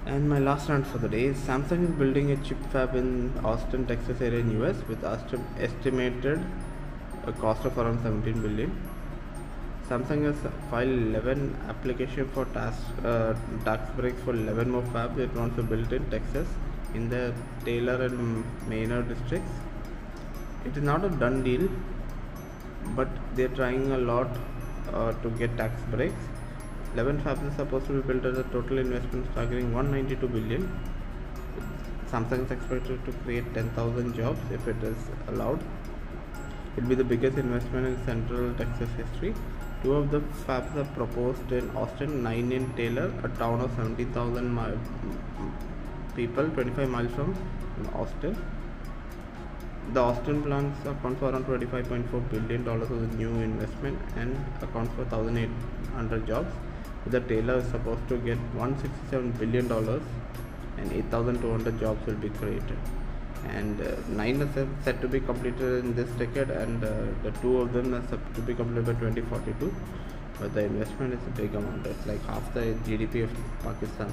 And my last rant for the day is Samsung is building a chip fab in Austin, Texas area in US with estimated a cost of around 17 billion. Samsung has filed 11 application for tax breaks for 11 more fabs it wants to build in Texas in the Taylor and Manor districts. It is not a done deal, but they are trying a lot to get tax breaks. 11 fabs are supposed to be built at a total investment staggering 192 billion. Samsung is expected to create 10,000 jobs if it is allowed. It will be the biggest investment in Central Texas history. 2 of the fabs are proposed in Austin, 9 in Taylor, a town of 17,000 people, 25 miles from Austin. The Austin plans account for around $25.4 billion of the new investment and account for 1,800 jobs. The Taylor is supposed to get $167 billion and 8,200 jobs will be created. And 9 are set to be completed in this decade, and the 2 of them are set to be completed by 2042. But the investment is a big amount. It's like half the GDP of Pakistan.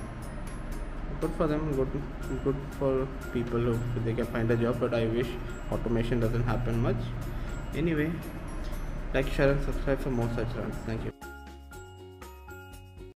Good for them, good for people who they can find a job, but I wish automation doesn't happen much. Anyway, like, share and subscribe for more such runs. Thank you.